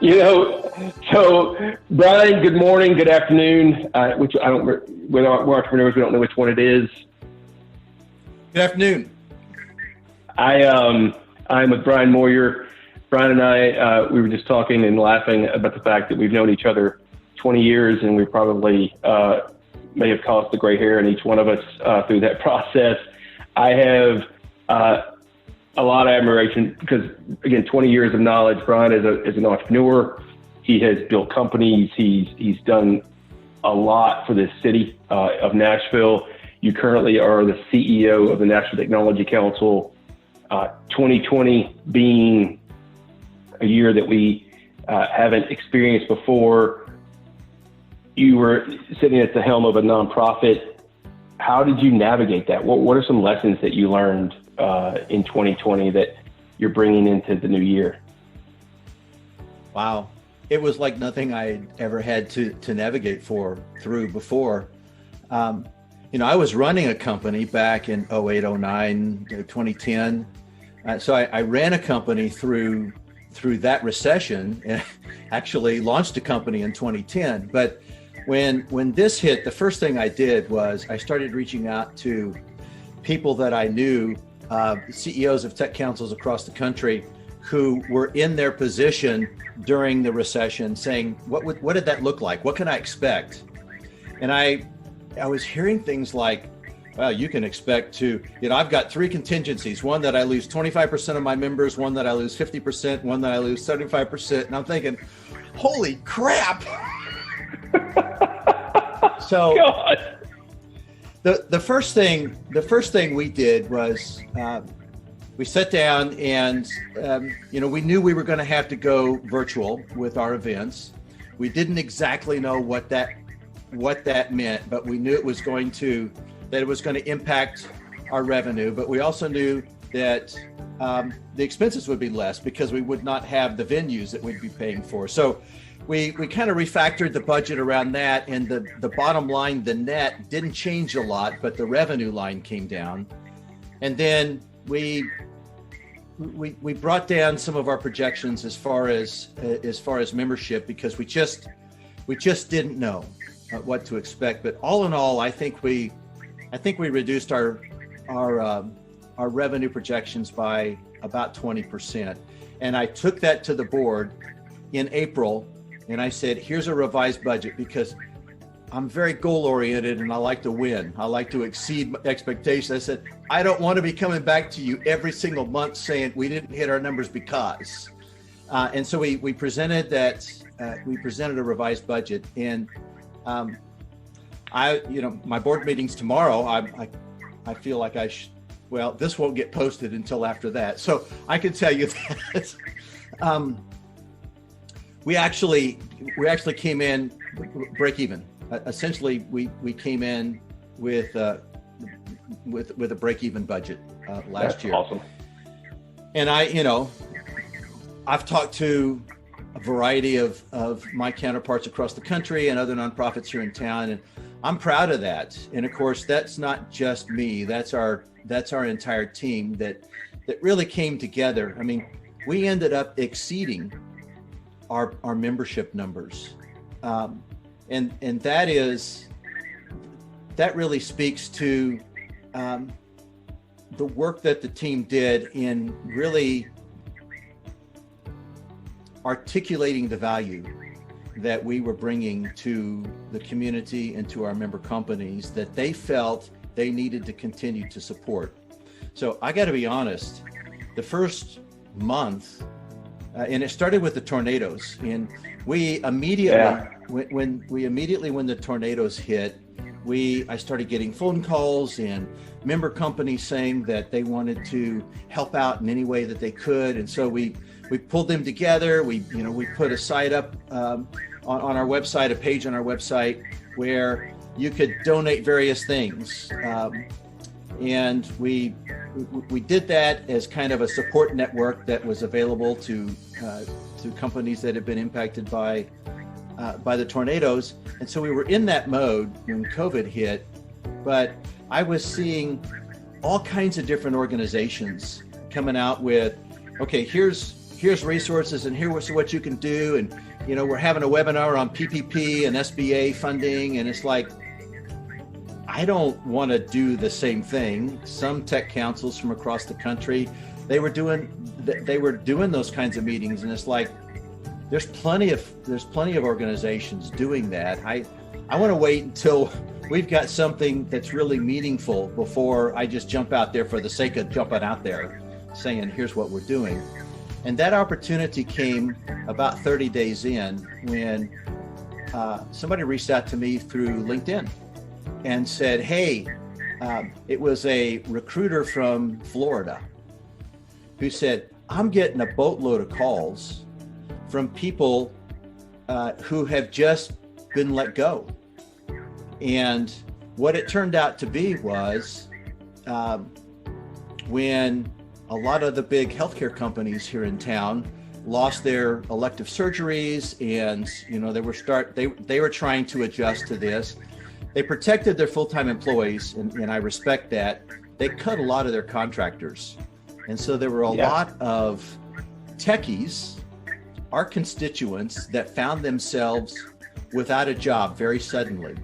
So Brian, good morning, good afternoon. Which I don't. We're entrepreneurs. We don't know which one it is. Good afternoon. I'm with Brian Moyer. Brian and I, we were just talking and laughing about the fact that we've known each other 20 years, and we probably may have caused the gray hair in each one of us through that process. I have a lot of admiration because, again, 20 years of knowledge. Brian is an entrepreneur. He has built companies. He's done a lot for this city of Nashville. You currently are the CEO of the Nashville Technology Council. 2020 being a year that we haven't experienced before. You were sitting at the helm of a nonprofit. How did you navigate that? What are some lessons that you learned in 2020 that you're bringing into the new year? Wow. It was like nothing I had ever had to navigate through before. I was running a company back in 08, 09, 2010. So I ran a company through that recession and actually launched a company in 2010. But when this hit, the first thing I did was I started reaching out to people that I knew, CEOs of tech councils across the country who were in their position during the recession, saying, what did that look like? What can I expect? And I was hearing things like, well, you can expect to, I've got three contingencies, one that I lose 25% of my members, one that I lose 50%, one that I lose 75%. And I'm thinking, holy crap. So God. the first thing we did was we sat down and, we knew we were going to have to go virtual with our events. We didn't exactly know what that meant, but we knew it was going to impact our revenue. But we also knew that the expenses would be less because we would not have the venues that we'd be paying for. So we kind of refactored the budget around that, and the bottom line, the net, didn't change a lot, but the revenue line came down. And then we brought down some of our projections as far as membership, because we just didn't know what to expect. But all in all, I think we reduced our revenue projections by about 20%. And I took that to the board in April, and I said, here's a revised budget, because I'm very goal oriented and I like to win. I like to exceed expectations. I said, I don't want to be coming back to you every single month saying we didn't hit our numbers because. And so we presented that. We presented a revised budget, and my board meeting's tomorrow. I feel like this won't get posted until after that. So I can tell you that we actually came in break even. Essentially, we came in with a break even budget last year. Awesome. And I've talked to a variety of my counterparts across the country and other nonprofits here in town, and I'm proud of that. And of course, that's not just me. That's our entire team that really came together. I mean, we ended up exceeding our membership numbers, and that really speaks to the work that the team did in really articulating the value that we were bringing to the community and to our member companies that they felt they needed to continue to support. So I got to be honest, the first month, and it started with the tornadoes, and we immediately, when the tornadoes hit, I started getting phone calls and member companies saying that they wanted to help out in any way that they could. And so we pulled them together. We put a site up on our website, a page on our website where you could donate various things. And we did that as kind of a support network that was available to companies that had been impacted by the tornadoes. And so we were in that mode when COVID hit, but I was seeing all kinds of different organizations coming out with, okay, here's here's resources and here's what you can do. And, we're having a webinar on PPP and SBA funding. And it's like, I don't want to do the same thing. Some tech councils from across the country, they were doing those kinds of meetings. And it's like, there's plenty of organizations doing that. I want to wait until we've got something that's really meaningful before I just jump out there for the sake of jumping out there saying, here's what we're doing. And that opportunity came about 30 days in when somebody reached out to me through LinkedIn and said, hey, it was a recruiter from Florida who said, I'm getting a boatload of calls from people who have just been let go. And what it turned out to be was when a lot of the big healthcare companies here in town lost their elective surgeries, and they were trying to adjust to this. They protected their full-time employees, and I respect that. They cut a lot of their contractors, and so there were a lot of techies, our constituents, that found themselves without a job very suddenly.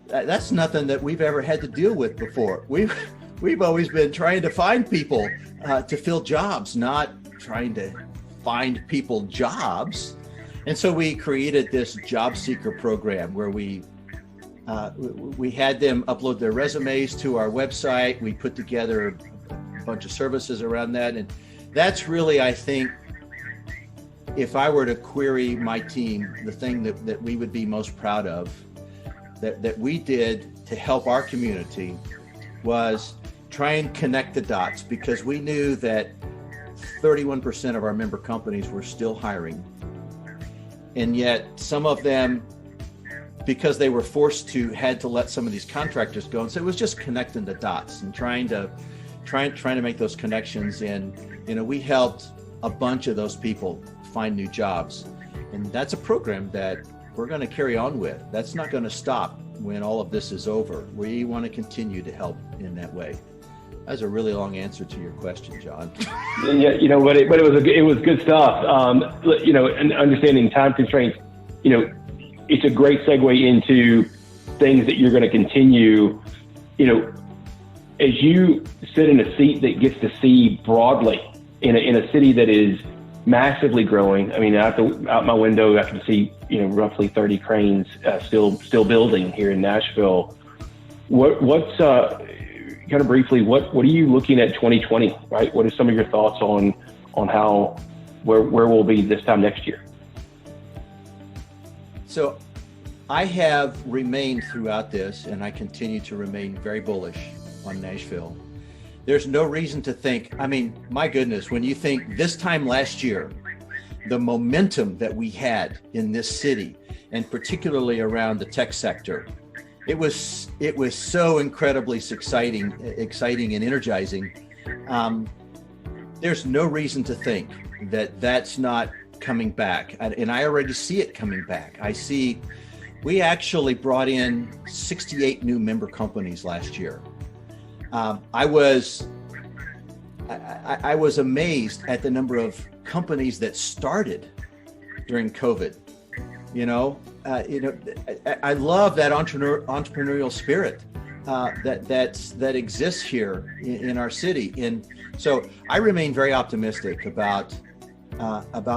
That's nothing that we've ever had to deal with before. We've always been trying to find people to fill jobs, not trying to find people jobs. And so we created this job seeker program where we had them upload their resumes to our website. We put together a bunch of services around that. And that's really, I think, if I were to query my team, the thing that we would be most proud of, that we did to help our community, was try and connect the dots, because we knew that 31% of our member companies were still hiring. And yet some of them, because they were forced to, had to let some of these contractors go. And so it was just connecting the dots and trying to make those connections. And, we helped a bunch of those people find new jobs. And that's a program that we're going to carry on with. That's not going to stop when all of this is over. We want to continue to help in that way. That's a really long answer to your question, John. Yeah, but it was good stuff. And understanding time constraints, it's a great segue into things that you're going to continue. As you sit in a seat that gets to see broadly in a city that is massively growing. I mean, out my window, I can see roughly 30 cranes still building here in Nashville. What's kind of briefly, what are you looking at 2020, right? What are some of your thoughts on where we'll be this time next year? So I have remained throughout this, and I continue to remain very bullish on Nashville. There's no reason to think, my goodness, when you think this time last year, the momentum that we had in this city, and particularly around the tech sector, it was so incredibly exciting and energizing. There's no reason to think that that's not coming back. And I already see it coming back. We actually brought in 68 new member companies last year. I was amazed at the number of companies that started during COVID. I love that entrepreneurial spirit that exists here in our city, and so I remain very optimistic about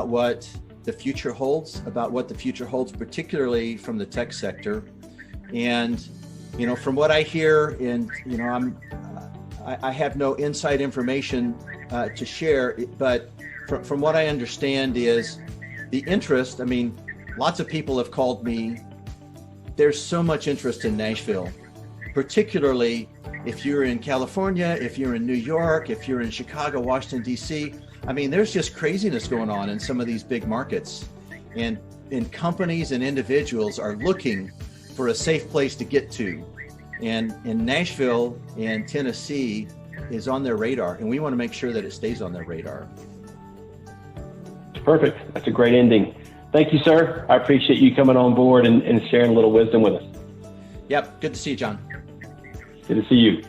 what the future holds, particularly from the tech sector. And from what I hear, and I have no inside information to share, but from what I understand is the interest. Lots of people have called me. There's so much interest in Nashville, particularly if you're in California, if you're in New York, if you're in Chicago, Washington, D.C. There's just craziness going on in some of these big markets, and companies and individuals are looking for a safe place to get to. And in Nashville and Tennessee is on their radar, and we want to make sure that it stays on their radar. Perfect. That's a great ending. Thank you, sir. I appreciate you coming on board and sharing a little wisdom with us. Yep. Good to see you, John. Good to see you.